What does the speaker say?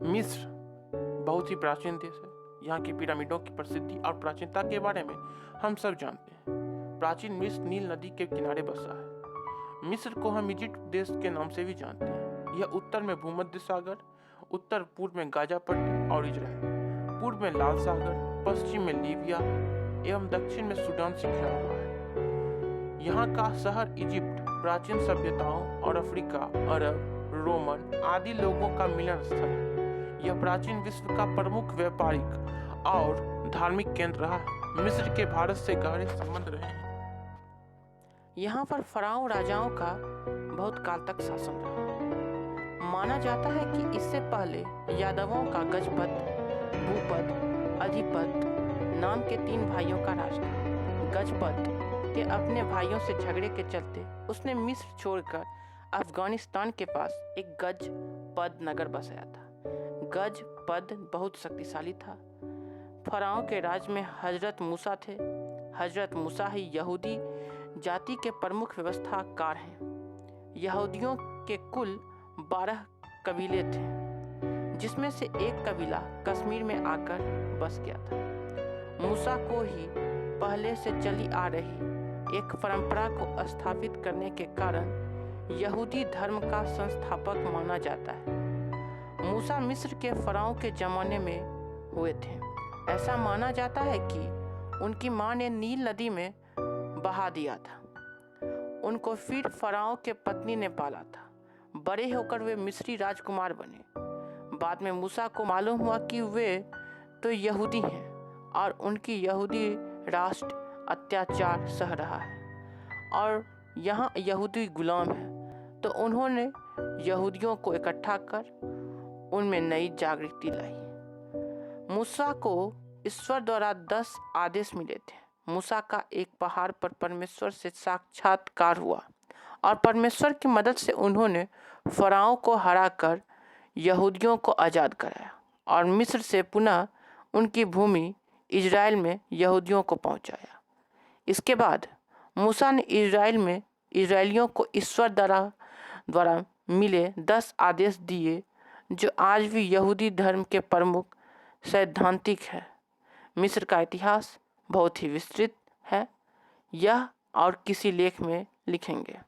मिस्र बहुत ही प्राचीन देश है। यहाँ की पिरामिडों की प्रसिद्धि और प्राचीनता के बारे में हम सब जानते हैं। प्राचीन मिस्र नील नदी के किनारे बसा है। मिस्र को हम इजिप्ट देश के नाम से भी जानते हैं। यह उत्तर में भूमध्य सागर, उत्तर पूर्व में गाजा पट्टी और इजराइल, पूर्व में लाल सागर, पश्चिम में लीबिया एवं दक्षिण में सूडान से घिरा हुआ है। यहाँ का शहर इजिप्ट प्राचीन सभ्यताओं और अफ्रीका, अरब, रोमन आदि लोगों का मिलन स्थल है। यह प्राचीन विश्व का प्रमुख व्यापारिक और धार्मिक केंद्र रहा है। मिस्र के भारत से गहरे संबंध रहे हैं। यहाँ पर फराओं राजाओं का बहुत काल तक शासन रहा। माना जाता है कि इससे पहले यादवों का गजपत, भूपत, अधिपत नाम के 3 भाइयों का राज था। गजपत के अपने भाइयों से झगड़े के चलते उसने मिस्र छोड़कर अफगानिस्तान के पास एक गजपद नगर बसाया था। गजपद बहुत शक्तिशाली था। फराओं के राज में हजरत मूसा थे। हजरत मूसा ही यहूदी जाति के प्रमुख व्यवस्थाकार हैं। यहूदियों के कुल 12 कबीले थे, जिसमें से एक कबीला कश्मीर में आकर बस गया था। मूसा को ही पहले से चली आ रही एक परंपरा को स्थापित करने के कारण यहूदी धर्म का संस्थापक माना जाता है। मूसा मिस्र के फराओं के ज़माने में हुए थे। ऐसा माना जाता है कि उनकी मां ने नील नदी में बहा दिया था। उनको फिर फराओं के पत्नी ने पाला था। बड़े होकर वे मिस्री राजकुमार बने। बाद में मूसा को मालूम हुआ कि वे तो यहूदी हैं और उनकी यहूदी राष्ट्र अत्याचार सह रहा है और यहाँ यहूदी गुलाम है। तो उन्होंने यहूदियों को इकट्ठा कर उनमें नई जागृति लाई। मूसा को ईश्वर द्वारा 10 आदेश मिले थे। मूसा का एक पहाड़ पर परमेश्वर से साक्षात्कार हुआ और परमेश्वर की मदद से उन्होंने फराओं को हराकर यहूदियों को आज़ाद कराया और मिस्र से पुनः उनकी भूमि इजराइल में यहूदियों को पहुंचाया। इसके बाद मूसा ने इजराइलियों को ईश्वर द्वारा मिले 10 आदेश दिए, जो आज भी यहूदी धर्म के प्रमुख सैद्धांतिक है। मिस्र का इतिहास बहुत ही विस्तृत है। यह और किसी लेख में लिखेंगे।